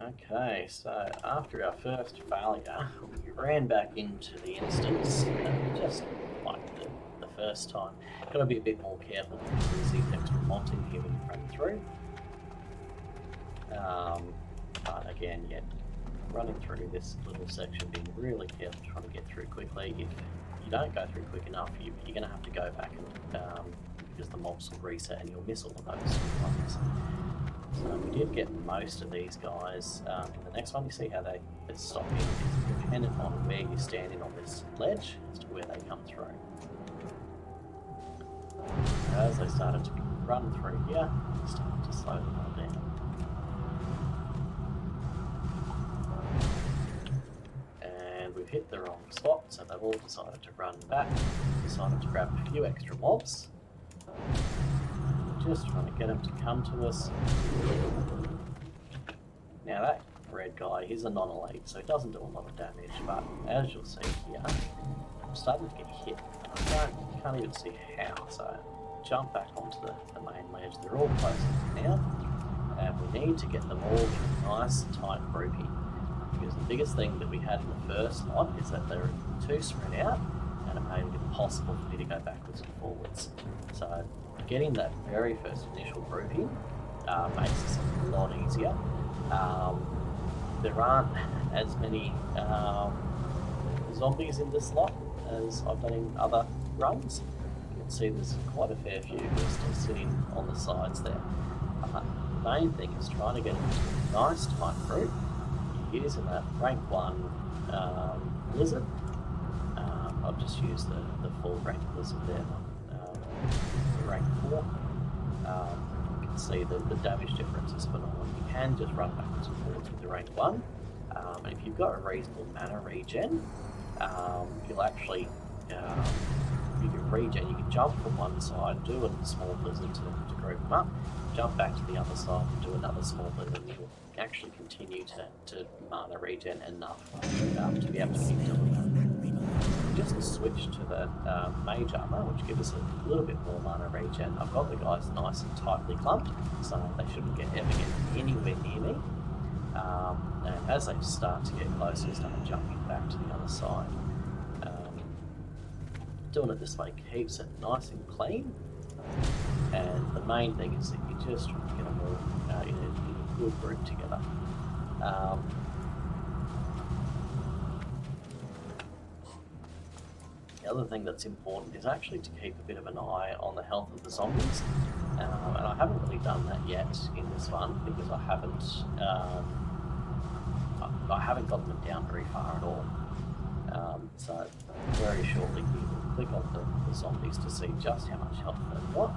Okay, so after our first failure, we ran back into the instance, just like the first time. Got to be a bit more careful because there's these extra mobs in here when you run through. But again, yeah, running through this little section, being really careful trying to get through quickly. If you don't go through quick enough, you're going to have to go back and because the mobs will reset and you'll miss all of those ones. So we did get most of these guys. In the next one, you see how they stop in. It's dependent on where you're standing on this ledge as to where they come through. As they started to run through here, we started to slow them all down. And we've hit the wrong spot, so they've all decided to run back. Decided to grab a few extra mobs. Just trying to get him to come to us. Now that red guy, he's a non-elite, so he doesn't do a lot of damage, but as you'll see here, I'm starting to get hit. I can't even see how, so jump back onto the main ledge. They're all close now, and we need to get them all in a nice tight grouping, because the biggest thing that we had in the first lot is that they're too spread out, and it made it impossible for me to go backwards and forwards. So getting that very first initial grouping makes this a lot easier. There aren't as many zombies in this lot as I've done in other runs. You can see there's quite a fair few who are still sitting on the sides there. The main thing is trying to get into a nice tight group. You're using that rank 1 lizard. I've just used the full rank lizard there. Rank 4. You can see the damage difference is phenomenal. You can just run backwards and forwards with the rank 1. And if you've got a reasonable mana regen, you'll actually you can regen. You can jump from one side, do a small blizzard to group them up, jump back to the other side and do another small blizzard, and you'll actually continue to mana regen enough to be able to keep doing that. Just switch to the Mage armor, which gives us a little bit more mana regen. I've got the guys nice and tightly clumped, so they shouldn't ever get anywhere near me. And as they start to get closer, start jumping back to the other side. Doing it this way keeps it nice and clean. And the main thing is that you just try to get them all in a good group together. The other thing that's important is actually to keep a bit of an eye on the health of the zombies, and I haven't really done that yet in this one because I haven't gotten them down very far at all. So very shortly we will click on the zombies to see just how much health they've got,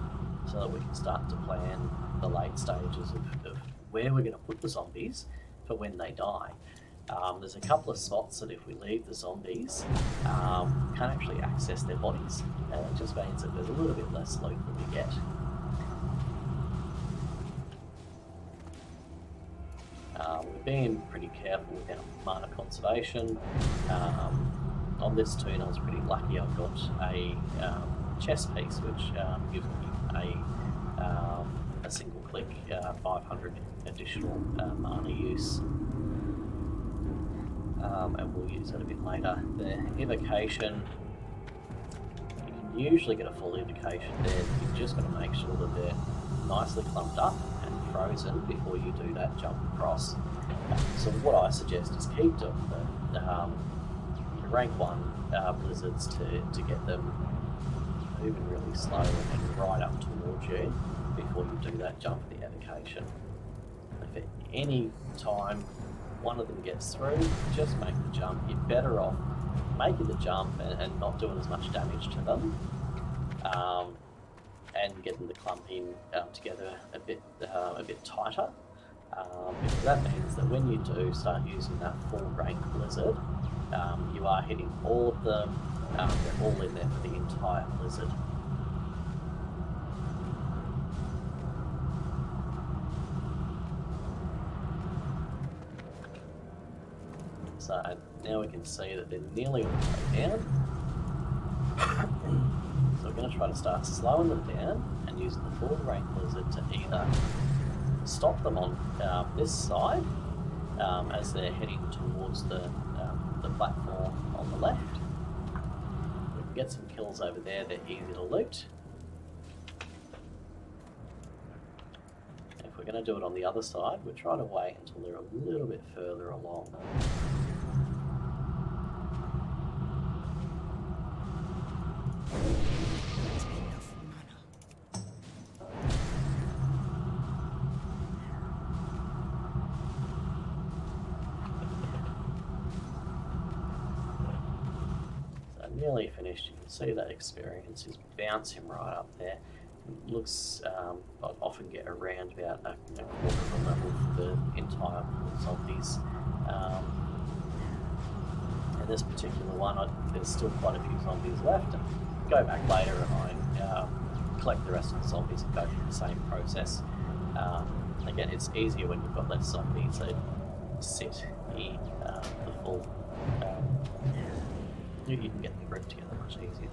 so that we can start to plan the late stages of where we're going to put the zombies for when they die. There's a couple of spots that if we leave the zombies, we can't actually access their bodies, and it just means that there's a little bit less loot that we get. We're being pretty careful with our mana conservation. On this toon I was pretty lucky. I got a chest piece which gives me a single click 500 additional mana use. And we'll use that a bit later. The evocation, you can usually get a full evocation there. You've just got to make sure that they're nicely clumped up and frozen before you do that jump across. So what I suggest is keep doing the rank 1 blizzards to get them moving really slow and right up towards you before you do that jump for the evocation. If at any time one of them gets through, just make the jump. You're better off making the jump and not doing as much damage to them, and getting the clumping together a bit tighter, because that means that when you do start using that full rank blizzard, you are hitting all of them. They're all in there for the entire blizzard. So now we can see that they're nearly all the way down. So we're going to try to start slowing them down and using the full rank blizzard to either stop them on this side, as they're heading towards the platform on the left. We can get some kills over there, they're easy to loot. If we're going to do it on the other side, we'll try to wait until they're a little bit further along. Nearly finished. You can see that experience is bouncing right up there. It looks, I'd often get around about a quarter of a level for the entire zombies. And this particular one, there's still quite a few zombies left. And go back later and I collect the rest of the zombies and go through the same process. Again, it's easier when you've got less zombies that sit in the full. You can get the group together much easier.